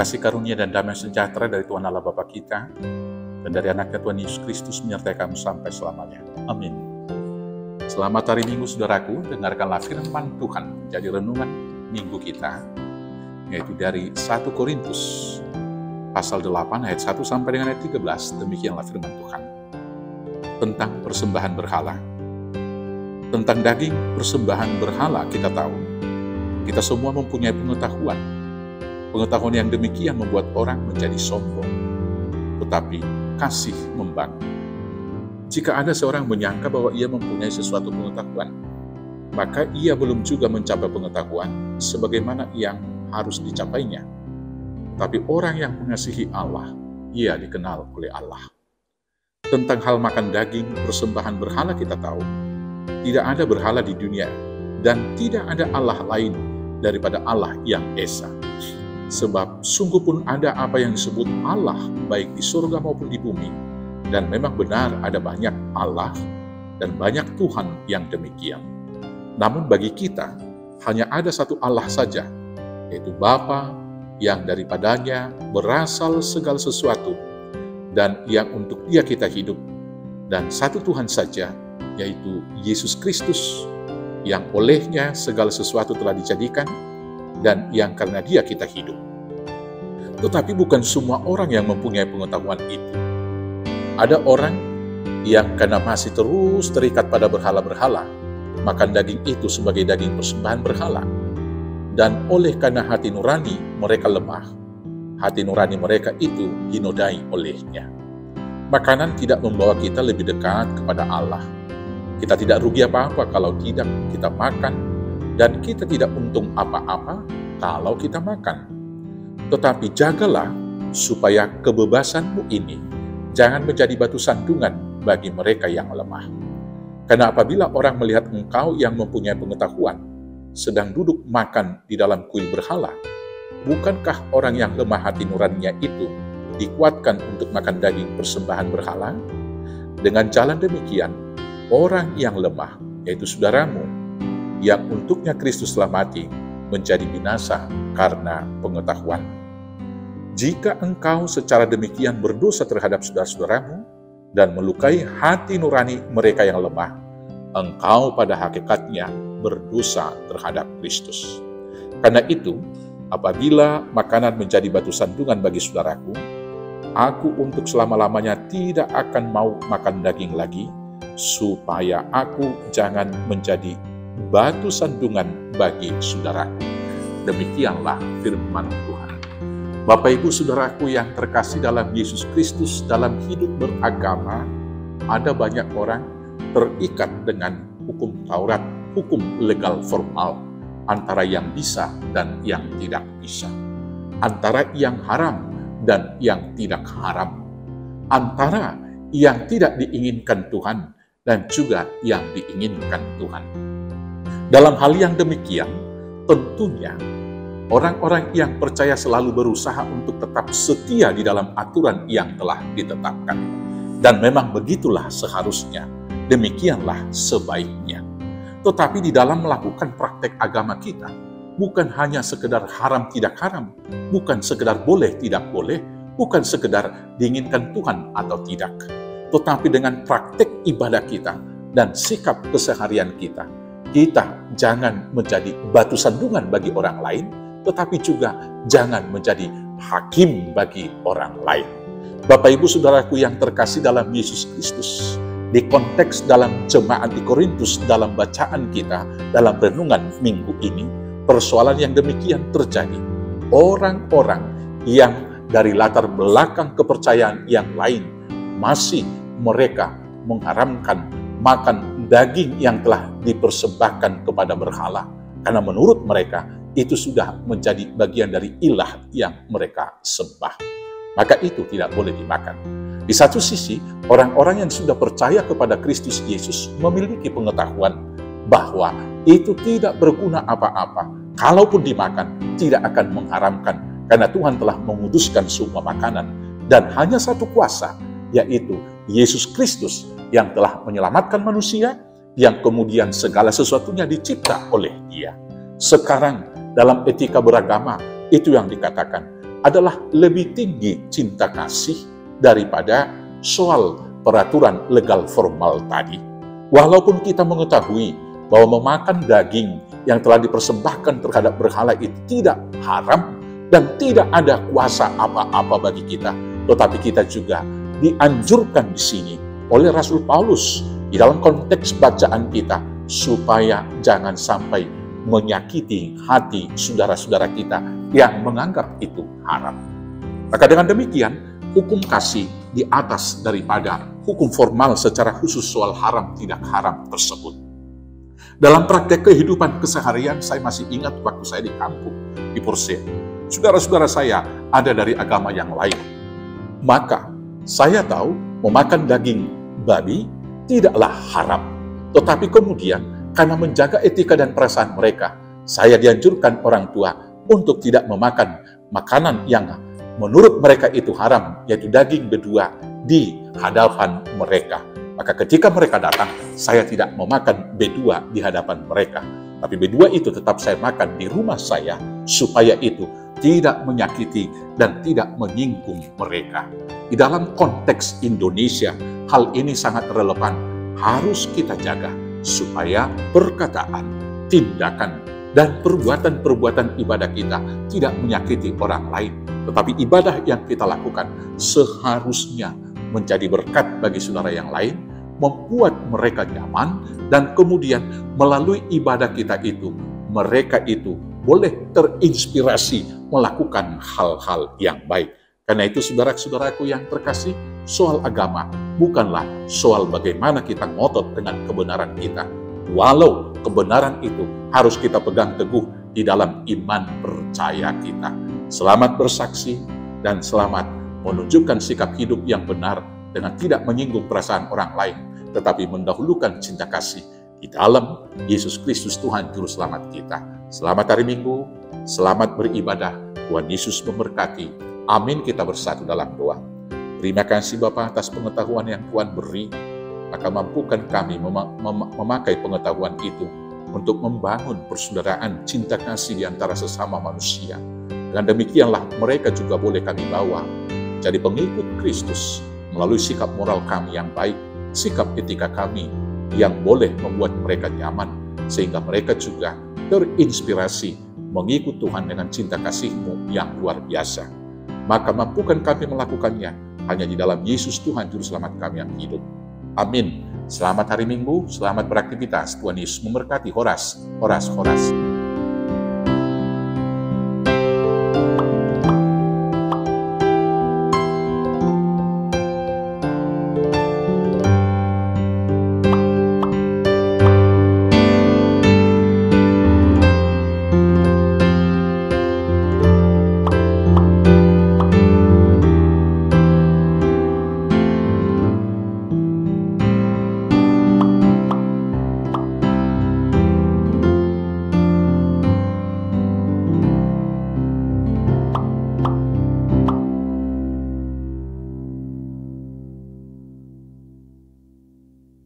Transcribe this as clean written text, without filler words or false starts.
kasih karunia dan damai sejahtera dari Tuhan Allah Bapa kita dan dari anaknya Tuhan Yesus Kristus menyertai kamu sampai selamanya. Amin. Selamat hari Minggu, saudaraku. Dengarkanlah firman Tuhan menjadi renungan minggu kita, yaitu dari 1 Korintus pasal 8 ayat 1 sampai dengan ayat 13. Demikianlah firman Tuhan tentang persembahan berhala. Tentang daging persembahan berhala kita tahu, kita semua mempunyai pengetahuan. Pengetahuan yang demikian membuat orang menjadi sombong, tetapi kasih membangun. Jika ada seorang menyangka bahwa ia mempunyai sesuatu pengetahuan, maka ia belum juga mencapai pengetahuan sebagaimana yang harus dicapainya. Tapi orang yang mengasihi Allah, ia dikenal oleh Allah. Tentang hal makan daging persembahan berhala kita tahu, tidak ada berhala di dunia dan tidak ada Allah lain daripada Allah yang Esa. Sebab sungguh pun ada apa yang disebut Allah baik di surga maupun di bumi, dan memang benar ada banyak Allah dan banyak Tuhan yang demikian. Namun bagi kita hanya ada satu Allah saja, yaitu Bapa yang daripadanya berasal segala sesuatu dan yang untuk Dia kita hidup, dan satu Tuhan saja, yaitu Yesus Kristus, yang olehnya segala sesuatu telah dijadikan dan yang karena Dia kita hidup. Tetapi bukan semua orang yang mempunyai pengetahuan itu. Ada orang yang karena masih terus terikat pada berhala-berhala, makan daging itu sebagai daging persembahan berhala. Dan oleh karena hati nurani mereka lemah, hati nurani mereka itu dinodai olehnya. Makanan tidak membawa kita lebih dekat kepada Allah. Kita tidak rugi apa-apa kalau tidak kita makan, dan kita tidak untung apa-apa kalau kita makan. Tetapi jagalah supaya kebebasanmu ini jangan menjadi batu sandungan bagi mereka yang lemah. Karena apabila orang melihat engkau yang mempunyai pengetahuan sedang duduk makan di dalam kuil berhala, bukankah orang yang lemah hati nuraninya itu dikuatkan untuk makan daging persembahan berhala? Dengan jalan demikian, orang yang lemah, yaitu saudaramu, yang untuknya Kristus telah mati, menjadi binasa karena pengetahuan. Jika engkau secara demikian berdosa terhadap saudara-saudaramu dan melukai hati nurani mereka yang lemah, engkau pada hakikatnya berdosa terhadap Kristus. Karena itu, apabila makanan menjadi batu sandungan bagi saudaraku, aku untuk selama-lamanya tidak akan mau makan daging lagi, supaya aku jangan menjadi batu sandungan bagi saudaraku. Demikianlah firman Tuhan. Bapak Ibu Saudaraku yang terkasih dalam Yesus Kristus, dalam hidup beragama, ada banyak orang terikat dengan hukum Taurat, hukum legal formal, antara yang bisa dan yang tidak bisa, antara yang haram dan yang tidak haram, antara yang tidak diinginkan Tuhan dan juga yang diinginkan Tuhan. Dalam hal yang demikian, tentunya orang-orang yang percaya selalu berusaha untuk tetap setia di dalam aturan yang telah ditetapkan. Dan memang begitulah seharusnya, demikianlah sebaiknya. Tetapi di dalam melakukan praktek agama kita, bukan hanya sekedar haram tidak haram, bukan sekedar boleh tidak boleh, bukan sekedar diinginkan Tuhan atau tidak, tetapi dengan praktek ibadah kita dan sikap keseharian kita, kita jangan menjadi batu sandungan bagi orang lain, tetapi juga jangan menjadi hakim bagi orang lain. Bapak Ibu Saudaraku yang terkasih dalam Yesus Kristus, di konteks dalam jemaat di Korintus, dalam bacaan kita, dalam renungan minggu ini, persoalan yang demikian terjadi. Orang-orang yang dari latar belakang kepercayaan yang lain, masih mereka mengharamkan makan daging yang telah dipersembahkan kepada berhala. Karena menurut mereka, itu sudah menjadi bagian dari ilah yang mereka sembah. Maka itu tidak boleh dimakan. Di satu sisi, orang-orang yang sudah percaya kepada Kristus Yesus memiliki pengetahuan bahwa itu tidak berguna apa-apa. Kalaupun dimakan, tidak akan mengharamkan, karena Tuhan telah menguduskan semua makanan. Dan hanya satu kuasa, yaitu Yesus Kristus yang telah menyelamatkan manusia, yang kemudian segala sesuatunya dicipta oleh Dia. Sekarang dalam etika beragama, itu yang dikatakan, adalah lebih tinggi cinta kasih daripada soal peraturan legal formal tadi. Walaupun kita mengetahui bahwa memakan daging yang telah dipersembahkan terhadap berhala itu tidak haram dan tidak ada kuasa apa-apa bagi kita, tetapi kita juga dianjurkan di sini oleh Rasul Paulus di dalam konteks bacaan kita supaya jangan sampai menyakiti hati saudara-saudara kita yang menganggap itu haram. Maka dengan demikian, hukum kasih di atas daripada hukum formal secara khusus soal haram tidak haram tersebut. Dalam praktek kehidupan keseharian, saya masih ingat waktu saya di kampung, di Porsche. Saudara-saudara saya ada dari agama yang lain. Maka saya tahu memakan daging babi tidaklah haram. Tetapi kemudian karena menjaga etika dan perasaan mereka, saya dianjurkan orang tua untuk tidak memakan makanan yang menurut mereka itu haram, yaitu daging bedua di hadapan mereka. Maka ketika mereka datang, saya tidak memakan bedua di hadapan mereka. Tapi bedua itu tetap saya makan di rumah saya, supaya itu tidak menyakiti dan tidak menyinggung mereka. Di dalam konteks Indonesia, hal ini sangat relevan, harus kita jaga supaya perkataan, tindakan, dan perbuatan-perbuatan ibadah kita tidak menyakiti orang lain. Tetapi ibadah yang kita lakukan seharusnya menjadi berkat bagi saudara yang lain, membuat mereka nyaman, dan kemudian melalui ibadah kita itu, mereka itu boleh terinspirasi melakukan hal-hal yang baik. Karena itu saudara-saudaraku yang terkasih, soal agama bukanlah soal bagaimana kita ngotot dengan kebenaran kita. Walau kebenaran itu harus kita pegang teguh di dalam iman percaya kita. Selamat bersaksi dan selamat menunjukkan sikap hidup yang benar dengan tidak menyinggung perasaan orang lain, tetapi mendahulukan cinta kasih di dalam Yesus Kristus Tuhan Juru Selamat kita. Selamat hari Minggu, selamat beribadah, Tuhan Yesus memberkati. Amin, kita bersatu dalam doa. Terima kasih Bapa atas pengetahuan yang Tuhan beri, maka mampukan kami memakai pengetahuan itu untuk membangun persaudaraan cinta kasih di antara sesama manusia. Dengan demikianlah mereka juga boleh kami bawa jadi pengikut Kristus melalui sikap moral kami yang baik, sikap etika kami yang boleh membuat mereka nyaman, sehingga mereka juga terinspirasi mengikut Tuhan dengan cinta kasih-Mu yang luar biasa. Maka mampukan kami melakukannya hanya di dalam Yesus Tuhan Juru Selamat kami yang hidup. Amin. Selamat hari Minggu, selamat beraktivitas. Tuhan Yesus memberkati. Horas, horas, horas.